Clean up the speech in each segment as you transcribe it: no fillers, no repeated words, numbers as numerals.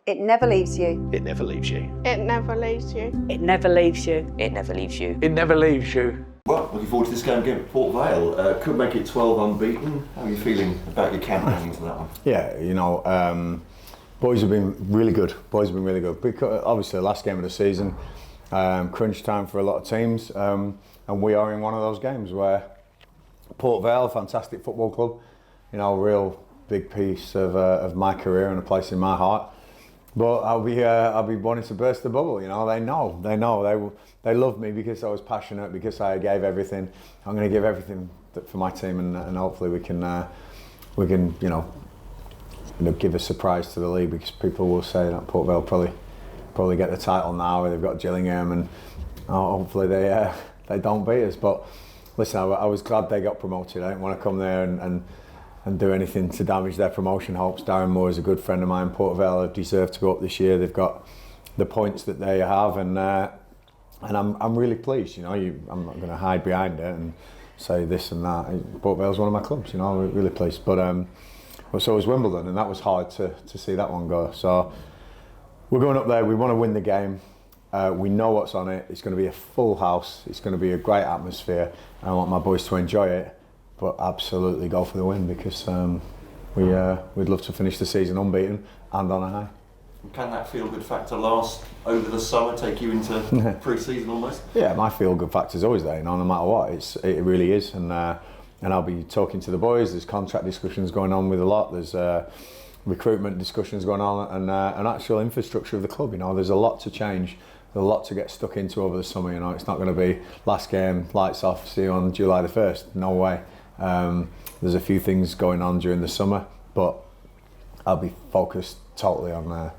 It never leaves you. It never leaves you. It never leaves you. It never leaves you. It never leaves you. It never leaves you. Well, looking forward to this game against Port Vale. Could make it 12 unbeaten. How are you feeling about your campaign into that one? Yeah, you know, boys have been really good. Because obviously, the last game of the season, crunch time for a lot of teams, and we are in one of those games where Port Vale, fantastic football club, you know, real big piece of my career and a place in my heart. But I'll be wanting to burst the bubble. You know, they love me because I was passionate, because I gave everything. I'm going to give everything for my team, and hopefully we can you know give a surprise to the league, because people will say that Port Vale probably get the title now, or they've got Gillingham, and hopefully they don't beat us. But listen, I was glad they got promoted. I didn't want to come there and do anything to damage their promotion hopes. Darren Moore is a good friend of mine. Port Vale have deserved to go up this year. They've got the points that they have, and I'm really pleased. You know, I'm not going to hide behind it and say this and that. Port Vale's one of my clubs. You know, I'm really pleased. But so was Wimbledon, and that was hard to see that one go. So we're going up there. We want to win the game. We know what's on it. It's going to be a full house. It's going to be a great atmosphere. I want my boys to enjoy it. But absolutely go for the win, because we'd love to finish the season unbeaten and on a high. Can that feel-good factor last over the summer, take you into pre-season almost? Yeah, my feel-good factor is always there, you know, no matter what. It really is, and I'll be talking to the boys. There's contract discussions going on with a lot. There's recruitment discussions going on, and actual infrastructure of the club. You know, there's a lot to change. There's a lot to get stuck into over the summer. You know, it's not going to be last game, lights off, see you on July the 1st. No way. There's a few things going on during the summer, but I'll be focused totally on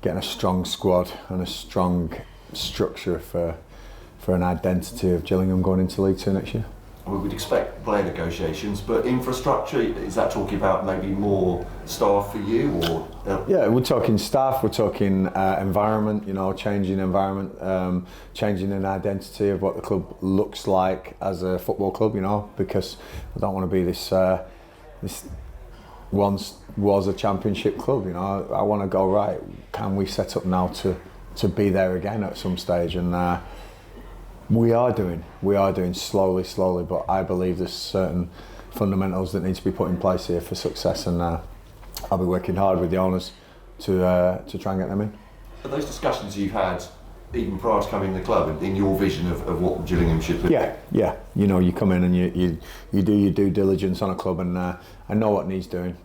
getting a strong squad and a strong structure for an identity of Gillingham going into League Two next year. We would expect player negotiations, but infrastructure, is that talking about maybe more staff for you, or? Yeah, we're talking staff, we're talking environment, you know, changing environment, changing an identity of what the club looks like as a football club, you know, because I don't want to be this once was a championship club, you know. I want to go, right, can we set up now to be there again at some stage? And we are doing slowly, but I believe there's certain fundamentals that need to be put in place here for success, and I'll be working hard with the owners to try and get them in. Are those discussions you've had even prior to coming to the club, in your vision of what Gillingham should be? Yeah. You know, you come in and you do your due diligence on a club, and I know what needs doing.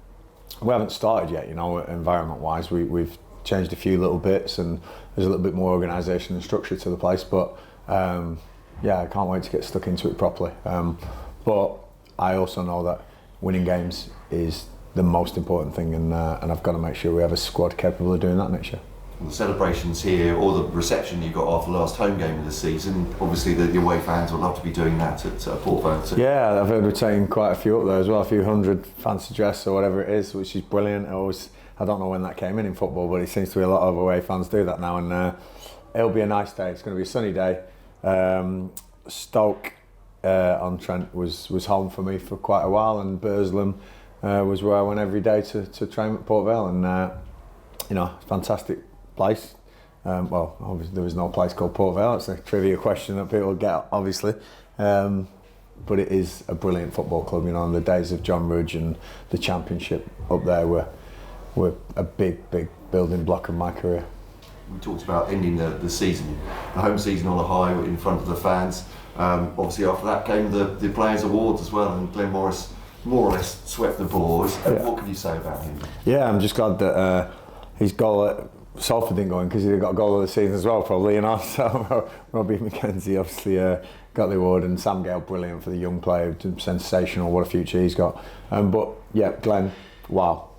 We haven't started yet, you know, environment-wise. We've changed a few little bits, and there's a little bit more organisation and structure to the place, but I can't wait to get stuck into it properly. But I also know that winning games is the most important thing, and I've got to make sure we have a squad capable of doing that next year. The celebrations here, or the reception you got after the last home game of the season, obviously the away fans would love to be doing that at Port Vale too. Yeah, I've heard we're taking quite a few up there as well, a few hundred fancy dress or whatever it is, which is brilliant. I don't know when that came in football, but it seems to be a lot of away fans do that now, and it'll be a nice day. It's going to be a sunny day. Stoke on Trent was home for me for quite a while, and Burslem was where I went every day to train at Port Vale, and you know, fantastic place. Well, obviously there was no place called Port Vale. It's a trivia question that people get, obviously, but it is a brilliant football club. You know, and the days of John Rudge and the Championship up there were a big building block of my career. We talked about ending the season, the home season on a high in front of the fans. Obviously after that came the Players' Awards as well, and Glenn Morris more or less swept the boards. Yeah. What can you say about him? Yeah, I'm just glad that his goal at Salford didn't go in, because he'd got a goal of the season as well, probably, you know. So Robbie McKenzie obviously got the award, and Sam Gale, brilliant for the young player, sensational, what a future he's got. But yeah, Glenn, wow.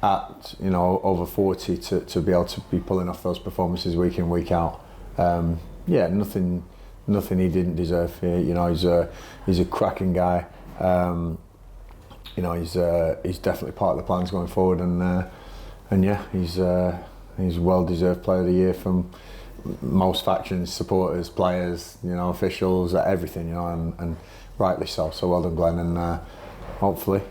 At, you know, over 40 to be able to be pulling off those performances week in, week out. Nothing he didn't deserve here. You know, he's a cracking guy. You know, he's definitely part of the plans going forward, and yeah, he's well-deserved Player of the Year from most factions, supporters, players, you know, officials, everything, you know, and rightly so. So well done, Glenn, and hopefully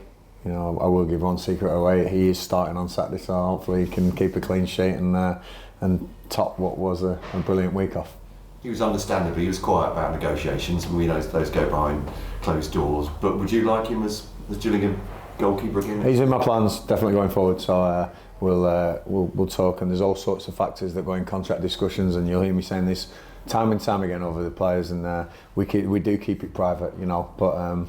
you know, I will give one secret away. He is starting on Saturday, so hopefully he can keep a clean sheet and top what was a brilliant week off. He was understandably, he was quiet about negotiations. We know those go behind closed doors. But would you like him as the Gillingham goalkeeper again? He's in my plans, definitely going forward. So we'll talk. And there's all sorts of factors that go in contract discussions, and you'll hear me saying this time and time again over the players. And we do keep it private, you know. But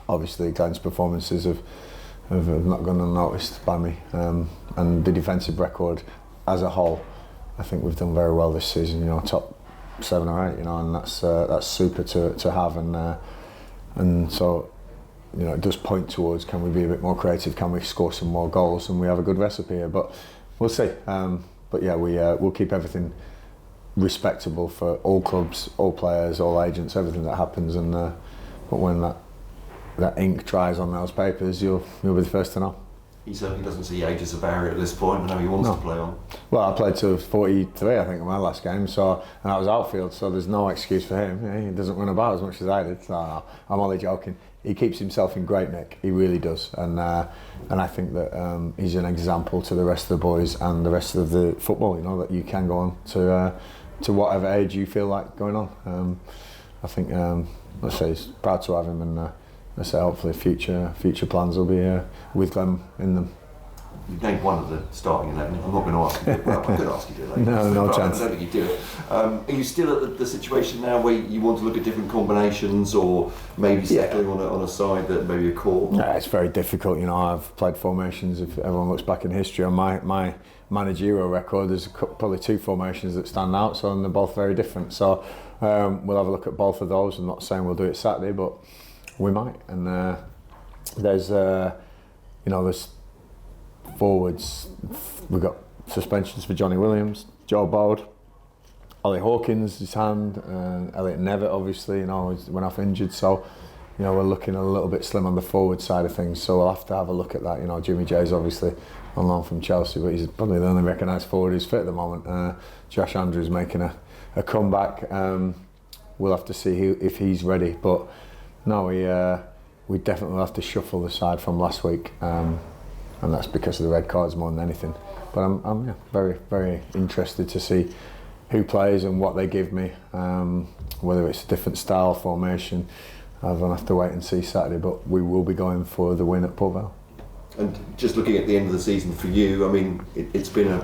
obviously, Glenn's performances have not gone unnoticed by me, and the defensive record as a whole, I think we've done very well this season. You know, top 7 or 8, you know, and that's super to have, and so, you know, it does point towards, can we be a bit more creative, can we score some more goals, and we have a good recipe here, but we'll see. But yeah, we'll keep everything respectable for all clubs, all players, all agents, everything that happens, and but when that ink dries on those papers, you'll be the first to know. He certainly doesn't see age as a barrier at this point. I know he wants to play on. Well, I played to 43, I think, in my last game, so, and I was outfield, so there's no excuse for him. Yeah, he doesn't run about as much as I did. So I'm only joking. He keeps himself in great nick. He really does, and I think that he's an example to the rest of the boys and the rest of the football. You know, that you can go on to whatever age you feel like going on. I think, let's say, he's proud to have him, and let's say hopefully future plans will be with Glenn in them. You've named one of the starting 11. I'm not going to ask you. Well, I could ask you to do it later. No chance. I don't think you do it. Are you still at the situation now where you want to look at different combinations, or maybe settling on a side that maybe a core? Yeah, it's very difficult. You know, I've played formations. If everyone looks back in history on my managerial record, there's probably 2 formations that stand out. So, and they're both very different. So we'll have a look at both of those. I'm not saying we'll do it Saturday, but we might. And there's forwards. We've got suspensions for Johnny Williams, Joe Bode, Ollie Hawkins, his hand, and Elliot Nevitt, obviously, you know, went off injured. So, you know, we're looking a little bit slim on the forward side of things. So we'll have to have a look at that. You know, Jimmy J's obviously on loan from Chelsea, but he's probably the only recognised forward who's fit at the moment. Josh Andrews making a comeback. We'll have to see if he's ready. But no, we definitely have to shuffle the side from last week. And that's because of the red cards more than anything. But I'm very, very interested to see who plays and what they give me, whether it's a different style formation. I'll have to wait and see Saturday, but we will be going for the win at Port Vale. And just looking at the end of the season for you, I mean, it's been I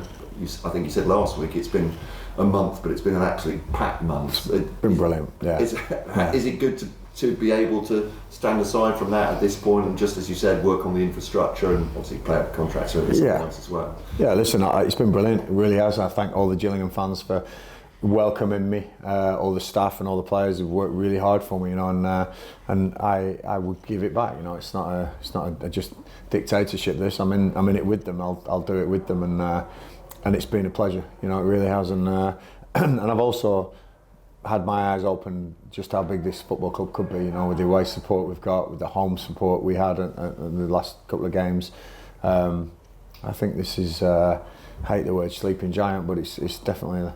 think you said last week, it's been a month, but it's been an absolutely packed month. It's been brilliant, yeah. Is it good to be able to stand aside from that at this point and, just as you said, work on the infrastructure and obviously play out the contracts as well? Yeah, listen, it's been brilliant. It really has. I thank all the Gillingham fans for welcoming me, all the staff and all the players who've worked really hard for me, you know, and I would give it back. You know, it's not a just dictatorship. This, I'm in it with them. I'll do it with them, and it's been a pleasure. You know, it really has, and I've also had my eyes open just how big this football club could be, you know, with the away support we've got, with the home support we had in the last couple of games. I think this is, I hate the word sleeping giant, but it's definitely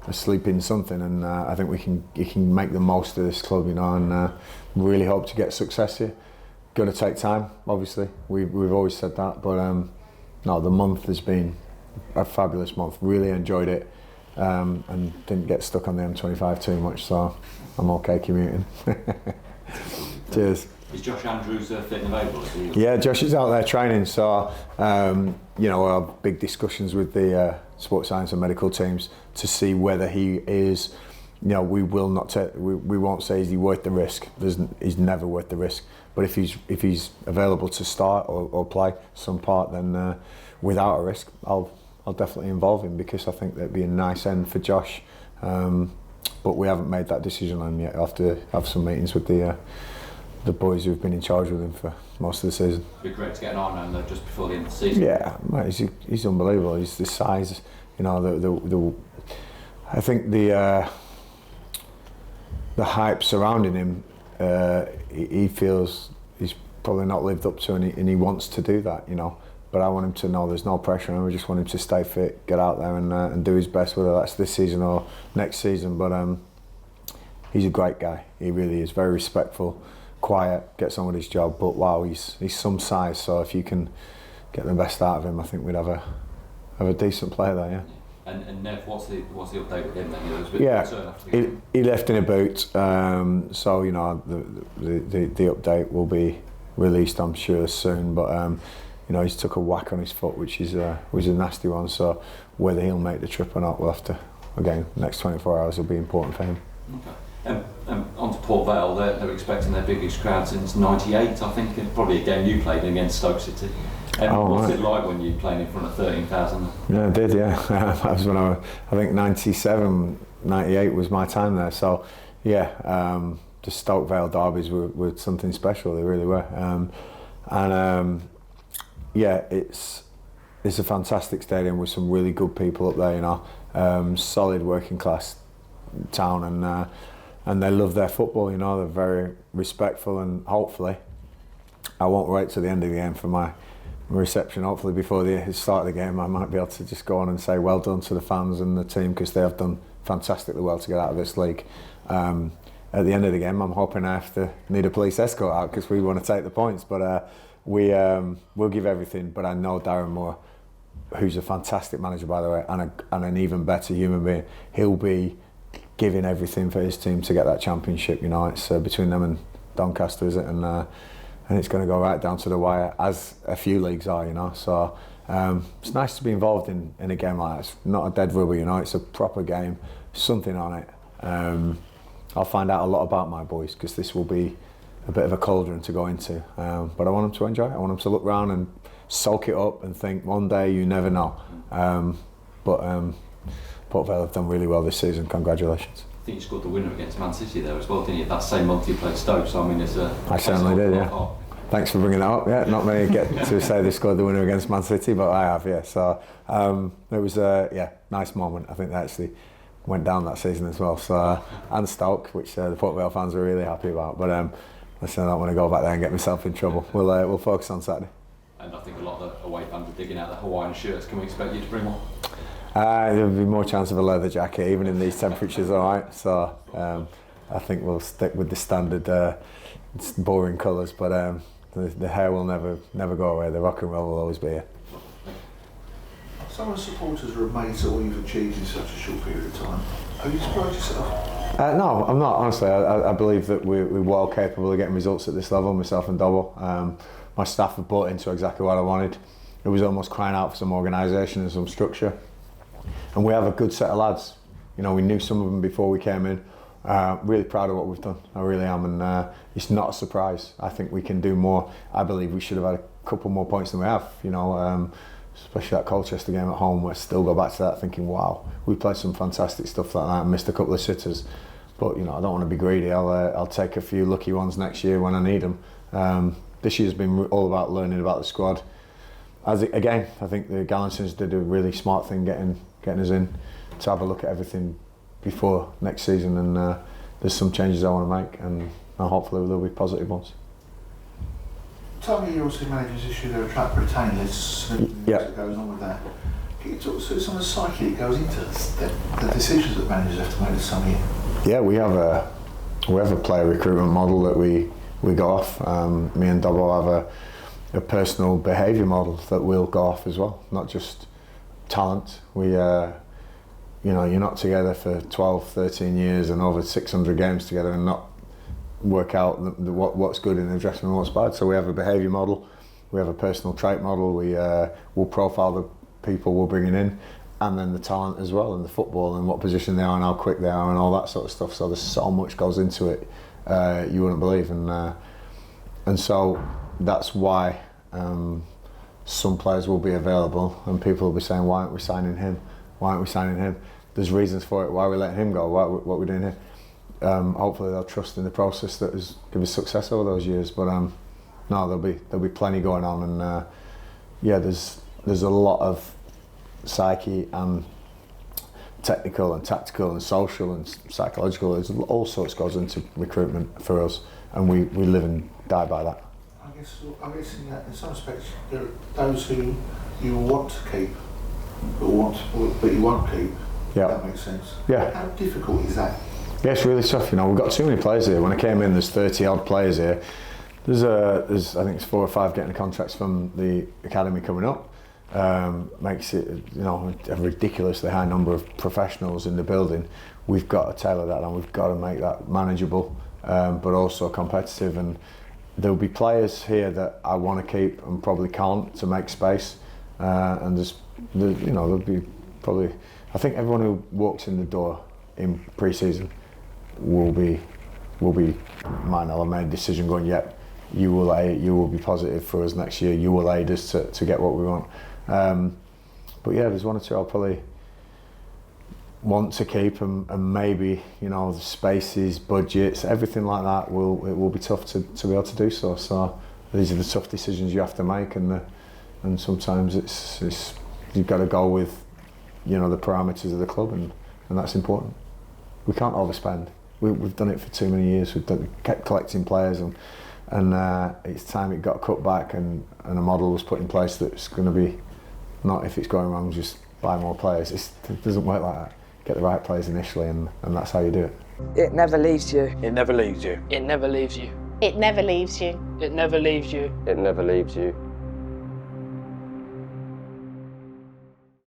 a sleeping something, and I think we can make the most of this club, you know, and really hope to get success here. Going to take time, obviously. We've always said that, but no, the month has been a fabulous month. Really enjoyed it. And didn't get stuck on the M25 too much, so I'm okay commuting. Cheers. Is Josh Andrews fit and available? Yeah, Josh is out there training, so you know, we'll have big discussions with the sports science and medical teams to see whether he is. You know, we won't say is he worth the risk. He's never worth the risk. But if he's available to start or play some part, then without a risk, I'll definitely involve him, because I think that'd be a nice end for Josh. But we haven't made that decision on him yet. I'll have to have some meetings with the boys who've been in charge with him for most of the season. It'd be great to get an on him just before the end of the season. Yeah, mate, he's unbelievable. He's the size, you know. I think the hype surrounding him, he feels he's probably not lived up to, and he wants to do that, you know. But I want him to know there's no pressure on him. I just want him to stay fit, get out there and do his best, whether that's this season or next season. But he's a great guy. He really is, very respectful. quiet, gets on with his job. But wow, he's some size. So if you can get the best out of him, I think we'd have a decent player there. Yeah. And Nev, what's the update with him then? There was a bit Yeah, of concern after the game. he left in a boot. So you know the update will be released, I'm sure, soon. But you know, he's took a whack on his foot, which is a nasty one. So whether he'll make the trip or not, we'll have to. Again, next 24 hours will be important for him. Okay. On to Port Vale, they're expecting their biggest crowd since '98, I think. Probably a game you played against Stoke City. What's it like when you're playing in front of 13,000? Yeah, I did, yeah. That was when I think 97, 98 was my time there. So, yeah, the Stoke Vale derbies were something special, they really were. Yeah, it's a fantastic stadium with some really good people up there, you know. Solid working class town, and they love their football, you know. They're very respectful, and hopefully I won't wait till the end of the game for my reception. Hopefully before the start of the game I might be able to just go on and say well done to the fans and the team, because they have done fantastically well to get out of this league. At the end of the game I'm hoping I have to need a police escort out because we want to take the points, but we'll give everything. But I know Darren Moore, who's a fantastic manager by the way, and an even better human being, he'll be giving everything for his team to get that championship. You know, it's between them and Doncaster, is it? And it's going to go right down to the wire, as a few leagues are, you know. So it's nice to be involved in a game like that. It's not a dead rubber, you know. It's a proper game, something on it. I'll find out a lot about my boys, because this will be a bit of a cauldron to go into. But I want them to enjoy it. I want them to look round and soak it up and think, one day you never know. But Port Vale have done really well this season. Congratulations. I think you scored the winner against Man City there as well, didn't you? That same month you played Stoke, so I mean, it's a... I certainly did, yeah. Thanks for bringing that up. Yeah, not many get to say they scored the winner against Man City, but I have, yeah. So it was a nice moment. I think they actually went down that season as well. So and Stoke, which the Port Vale fans were really happy about. But listen, I don't want to go back there and get myself in trouble. We'll focus on Saturday. And I think a lot of the away fans are digging out the Hawaiian shirts. Can we expect you to bring one? There'll be more chance of a leather jacket, even in these temperatures, all right. So I think we'll stick with the standard boring colours, but the hair will never go away. The rock and roll will always be here. Some of the supporters are amazed at what you've achieved in such a short period of time. Are you surprised yourself? No, I'm not, honestly. I believe that we're well capable of getting results at this level, myself and Dobble. My staff have bought into exactly what I wanted. It was almost crying out for some organisation and some structure. And we have a good set of lads. You know, we knew some of them before we came in. Really proud of what we've done. I really am, and it's not a surprise. I think we can do more. I believe we should have had a couple more points than we have. You know, especially that Colchester game at home. I still go back to that thinking, wow, we played some fantastic stuff like that and missed a couple of sitters. But you know, I don't want to be greedy. I'll take a few lucky ones next year when I need them. This year's been all about learning about the squad. Again, I think the Gallinsons did a really smart thing getting us in to have a look at everything before next season, and there's some changes I want to make, and hopefully there'll be positive ones. Tell me, you also managers issue their attract retain lists and Yeah. that goes on with that. Can you talk us through some of the psyche that goes into the decisions that managers have to make this summer year? Yeah, we have a player recruitment model that we go off. Me and Dobbo have a personal behaviour model that we'll go off as well, not just talent. You know, you're not together for 12, 13 years and over 600 games together and not work out what's good in the dressing room and what's bad. So we have a behaviour model, we have a personal trait model, we'll profile the people we're bringing in, and then the talent as well, and the football and what position they are and how quick they are and all that sort of stuff. So there's so much goes into it, you wouldn't believe. And so that's why some players will be available and people will be saying, why aren't we signing him? Why aren't we signing him? There's reasons for it. Why are we letting him go? What we're doing here? Hopefully they'll trust in the process that has given us success over those years. But no, there'll be plenty going on, and yeah, there's a lot of psyche and technical and tactical and social and psychological. There's all sorts goes into recruitment for us, and we live and die by that. I guess in some respects there are those who you want to keep, but you won't keep. Yeah. That makes sense. Yeah. How difficult is that? Yeah, it's really tough. You know, we've got too many players here. When I came in, there's 30 odd players here. There's I think it's 4 or 5 getting contracts from the academy coming up. Makes it, you know, a ridiculously high number of professionals in the building. We've got to tailor that, and we've got to make that manageable, but also competitive. And there'll be players here that I want to keep and probably can't to make space. And you know, there'll be probably. I think everyone who walks in the door in pre-season will be might not have made a decision going, yep, you will be positive for us next year. You will aid us to get what we want. But yeah, there's 1 or 2 I'll probably want to keep, and maybe, you know, the spaces, budgets, everything like that. It will be tough to be able to do so. So these are the tough decisions you have to make, and sometimes it's you've got to go with, you know, the parameters of the club, and that's important. We can't overspend. We've done it for too many years. We've kept collecting players, and it's time it got cut back, and a model was put in place that's going to be, not if it's going wrong, just buy more players. It doesn't work like that. Get the right players initially, and that's how you do it. It never leaves you. It never leaves you. It never leaves you. It never leaves you. It never leaves you. It never leaves you.